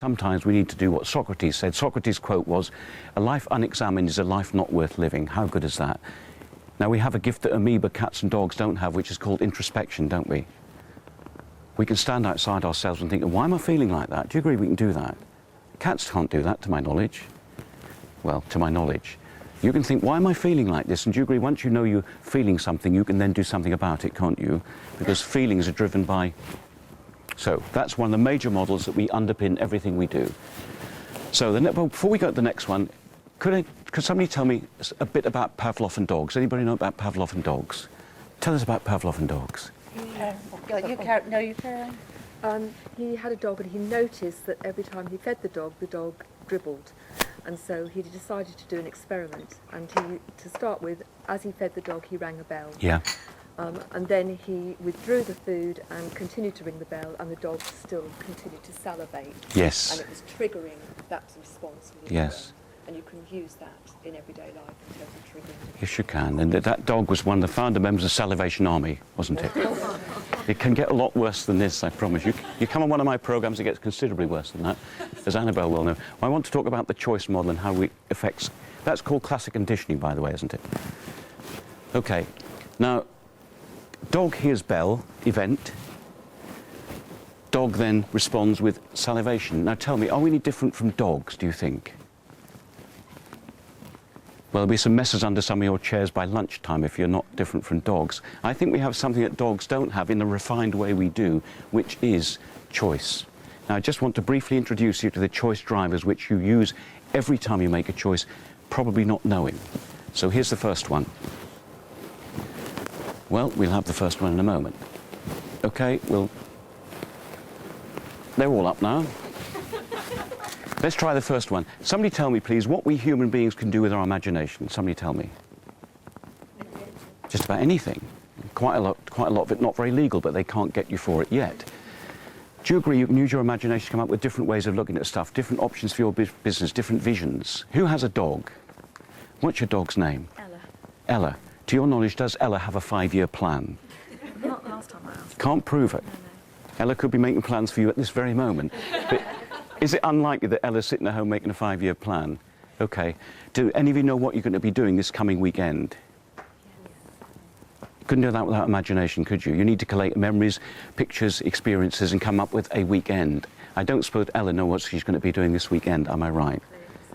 Sometimes we need to do what Socrates said. Socrates' quote was, "A life unexamined is a life not worth living." How good is that? Now, we have a gift that amoeba, cats and dogs don't have, which is called introspection, don't we? We can stand outside ourselves and think, why am I feeling like that? Do you agree we can do that? Cats can't do that, to my knowledge. Well, to my knowledge. You can think, why am I feeling like this? And do you agree, once you know you're feeling something, you can then do something about it, can't you? Because feelings are driven by... So that's one of the major models that we underpin everything we do. So before we go to the next one, could somebody tell me a bit about Pavlov and dogs? Anybody know about Pavlov and dogs? Tell us about Pavlov and dogs. You carry on. He had a dog and he noticed that every time he fed the dog dribbled. And so he decided to do an experiment. And to start with, as he fed the dog, he rang a bell. Yeah. And then he withdrew the food and continued to ring the bell, and the dog still continued to salivate. Yes. And it was triggering that response. Yes. And you can use that in everyday life in terms of triggering. Yes, you can. And that dog was one of the founder members of Salivation Army, wasn't it? It can get a lot worse than this, I promise you. You come on one of my programmes, it gets considerably worse than that, as Annabelle will know. I want to talk about the choice model and how it affects... That's called classic conditioning, by the way, isn't it? OK. Now, dog hears bell, event. Dog then responds with salivation. Now tell me, are we any different from dogs, do you think? Well, there'll be some messes under some of your chairs by lunchtime if you're not different from dogs. I think we have something that dogs don't have in the refined way we do, which is choice. Now, I just want to briefly introduce you to the choice drivers which you use every time you make a choice, probably not knowing. So here's the first one. Well, we'll have the first one in a moment. OK, they're all up now. Let's try the first one. Somebody tell me, please, what we human beings can do with our imagination. Somebody tell me. Just about anything. Quite a lot of it not very legal, but they can't get you for it yet. Do you agree you can use your imagination to come up with different ways of looking at stuff, different options for your business, different visions? Who has a dog? What's your dog's name? Ella. Ella. To your knowledge, does Ella have a 5-year plan? Not last time I asked. Can't prove it. No. Ella could be making plans for you at this very moment. But is it unlikely that Ella's sitting at home making a 5-year plan? OK. Do any of you know what you're going to be doing this coming weekend? Couldn't do that without imagination, could you? You need to collate memories, pictures, experiences, and come up with a weekend. I don't suppose Ella knows what she's going to be doing this weekend, am I right?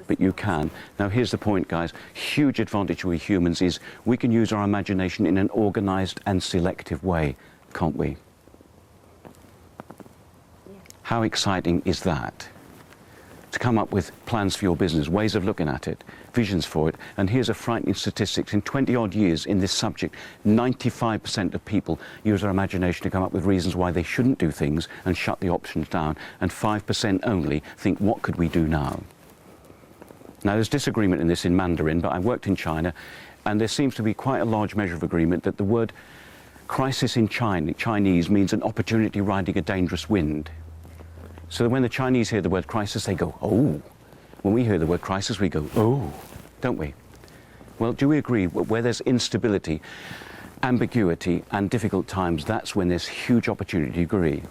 But you can. Now, here's the point, guys. Huge advantage we humans is we can use our imagination in an organised and selective way, can't we? Yeah. How exciting is that? To come up with plans for your business, ways of looking at it, visions for it. And here's a frightening statistics. In 20-odd years in this subject, 95% of people use their imagination to come up with reasons why they shouldn't do things and shut the options down. And 5% only think, what could we do now? Now, there's disagreement in this in Mandarin, but I worked in China, and there seems to be quite a large measure of agreement that the word crisis in Chinese means an opportunity riding a dangerous wind. So when the Chinese hear the word crisis, they go, oh. When we hear the word crisis, we go, oh, don't we? Well, do we agree where there's instability, ambiguity, and difficult times, that's when there's huge opportunity, do you agree?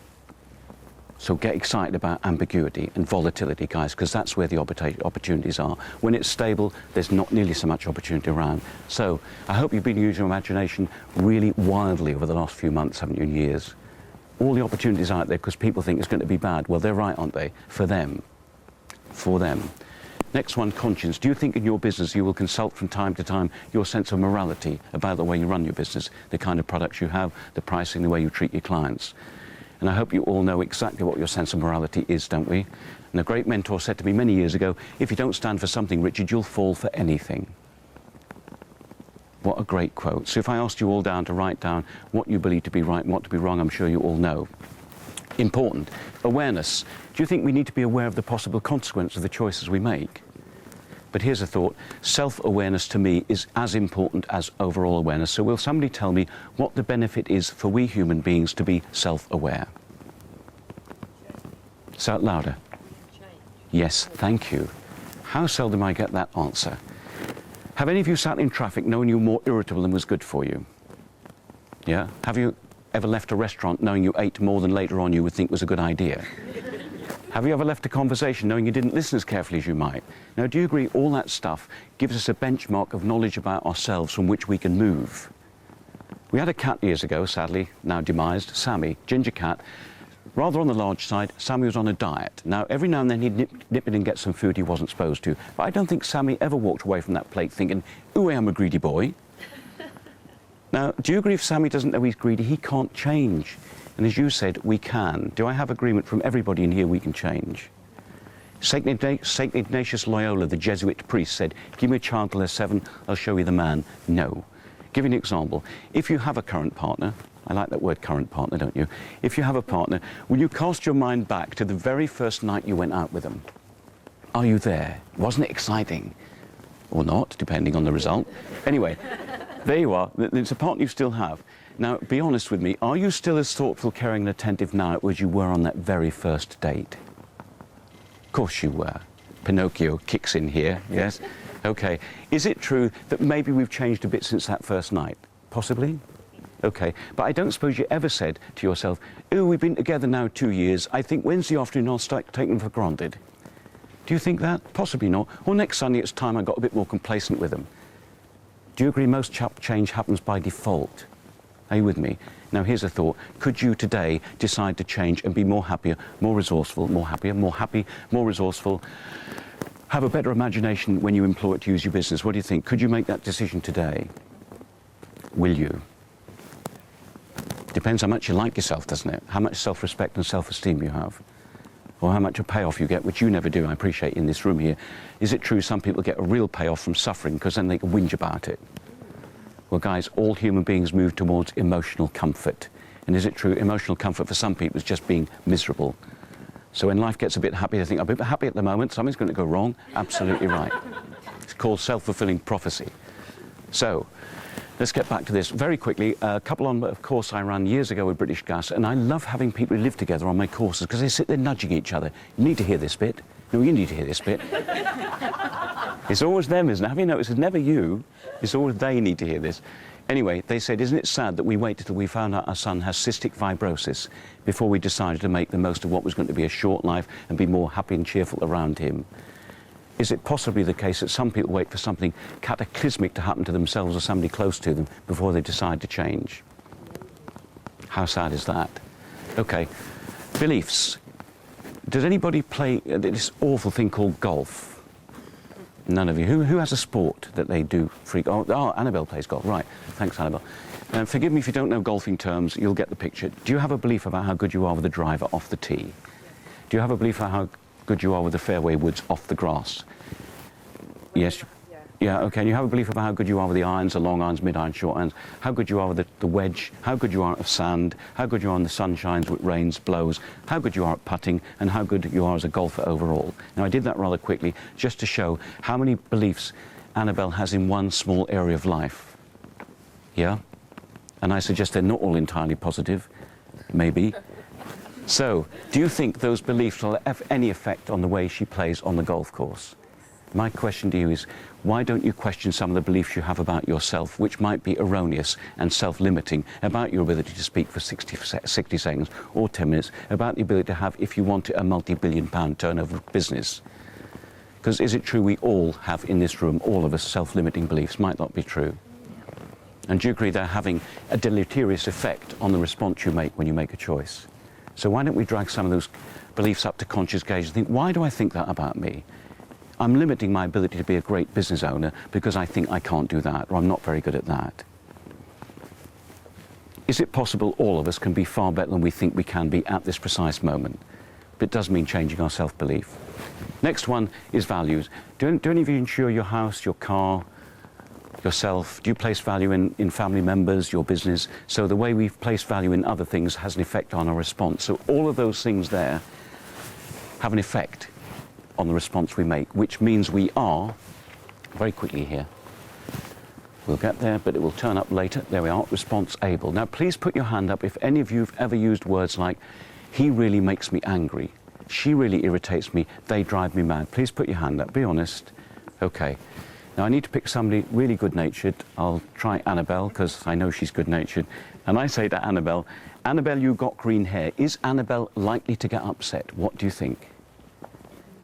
So get excited about ambiguity and volatility, guys, because that's where the opportunities are. When it's stable, there's not nearly so much opportunity around. So I hope you've been using your imagination really wildly over the last few months, haven't you, years? All the opportunities out there because people think it's going to be bad. Well, they're right, aren't they? For them. For them. Next one, conscience. Do you think in your business you will consult from time to time your sense of morality about the way you run your business, the kind of products you have, the pricing, the way you treat your clients? And I hope you all know exactly what your sense of morality is, don't we? And a great mentor said to me many years ago, if you don't stand for something, Richard, you'll fall for anything. What a great quote. So if I asked you all down to write down what you believe to be right and what to be wrong, I'm sure you all know. Important. Awareness. Do you think we need to be aware of the possible consequence of the choices we make? But here's a thought. Self-awareness to me is as important as overall awareness. So will somebody tell me what the benefit is for we human beings to be self-aware? Say it louder. Yes, thank you. How seldom I get that answer. Have any of you sat in traffic knowing you were more irritable than was good for you? Yeah? Have you ever left a restaurant knowing you ate more than later on you would think was a good idea? Have you ever left a conversation knowing you didn't listen as carefully as you might? Now, do you agree all that stuff gives us a benchmark of knowledge about ourselves from which we can move? We had a cat years ago, sadly, now demised, Sammy, ginger cat, rather on the large side. Sammy was on a diet. Now, every now and then he'd nip in and get some food he wasn't supposed to. But I don't think Sammy ever walked away from that plate thinking, ooh, I am a greedy boy. Now, do you agree if Sammy doesn't know he's greedy, he can't change? And as you said, we can. Do I have agreement from everybody in here we can change? Saint Ignatius Loyola, the Jesuit priest, said, give me a child till they're 7, I'll show you the man. No. Give you an example. If you have a current partner, I like that word current partner, don't you? If you have a partner, will you cast your mind back to the very first night you went out with them? Are you there? Wasn't it exciting? Or not, depending on the result. Anyway, there you are. It's a partner you still have. Now, be honest with me. Are you still as thoughtful, caring and attentive now as you were on that very first date? Of course you were. Pinocchio kicks in here, yes? Okay. Is it true that maybe we've changed a bit since that first night? Possibly? Okay. But I don't suppose you ever said to yourself, oh, we've been together now 2 years. I think Wednesday afternoon I'll start taking them for granted. Do you think that? Possibly not. Or next Sunday it's time I got a bit more complacent with them. Do you agree most change happens by default? Are you with me? Now here's a thought. Could you today decide to change and be more happier, more resourceful, more happier, more happy, more resourceful, have a better imagination when you employ it to use your business? What do you think? Could you make that decision today? Will you? Depends how much you like yourself, doesn't it? How much self-respect and self-esteem you have. Or how much a payoff you get, which you never do, I appreciate in this room here. Is it true some people get a real payoff from suffering because then they can whinge about it? Well, guys, all human beings move towards emotional comfort. And is it true emotional comfort for some people is just being miserable? So when life gets a bit happy, they think, I'm a bit happy at the moment, something's going to go wrong. Absolutely right. It's called self-fulfilling prophecy. So, let's get back to this very quickly. A couple on a course I ran years ago with British Gas, and I love having people who live together on my courses because they sit there nudging each other. You need to hear this bit. No, you need to hear this bit. It's always them, isn't it? Have you noticed? It's never you. It's always they need to hear this. Anyway, they said, isn't it sad that we waited till we found out our son has cystic fibrosis before we decided to make the most of what was going to be a short life and be more happy and cheerful around him? Is it possibly the case that some people wait for something cataclysmic to happen to themselves or somebody close to them before they decide to change? How sad is that? Okay, beliefs. Does anybody play this awful thing called golf? None of you. Who has a sport that they do? Oh, Annabelle plays golf. Right. Thanks, Annabelle. Forgive me if you don't know golfing terms. You'll get the picture. Do you have a belief about how good you are with the driver off the tee? Do you have a belief about how good you are with the fairway woods off the grass? Yes. Yeah, okay. And you have a belief about how good you are with the irons, the long irons, mid-irons, short irons, how good you are with the wedge, how good you are of sand, how good you are in the sun shines, with rains, blows, how good you are at putting, and how good you are as a golfer overall. Now, I did that rather quickly just to show how many beliefs Annabelle has in one small area of life. Yeah? And I suggest they're not all entirely positive, maybe. So, do you think those beliefs will have any effect on the way she plays on the golf course? My question to you is, why don't you question some of the beliefs you have about yourself, which might be erroneous and self-limiting, about your ability to speak for 60 seconds or 10 minutes, about the ability to have, if you want it, a multi-billion-pound turnover business? Because is it true we all have in this room, all of us, self-limiting beliefs? Might not be true. And do you agree they're having a deleterious effect on the response you make when you make a choice? So why don't we drag some of those beliefs up to conscious gaze and think, why do I think that about me? I'm limiting my ability to be a great business owner because I think I can't do that, or I'm not very good at that. Is it possible all of us can be far better than we think we can be at this precise moment? But it does mean changing our self-belief. Next one is values. Do any of you insure your house, your car, yourself? Do you place value in family members, your business? So the way we place value in other things has an effect on our response. So all of those things there have an effect on the response we make, which means we are, very quickly here, we'll get there, but it will turn up later. There we are, response able. Now, please put your hand up if any of you have ever used words like, he really makes me angry, she really irritates me, they drive me mad. Please put your hand up, be honest. Okay. Now, I need to pick somebody really good-natured. I'll try Annabelle, because I know she's good-natured. And I say to Annabelle, Annabelle, you've got green hair. Is Annabelle likely to get upset? What do you think?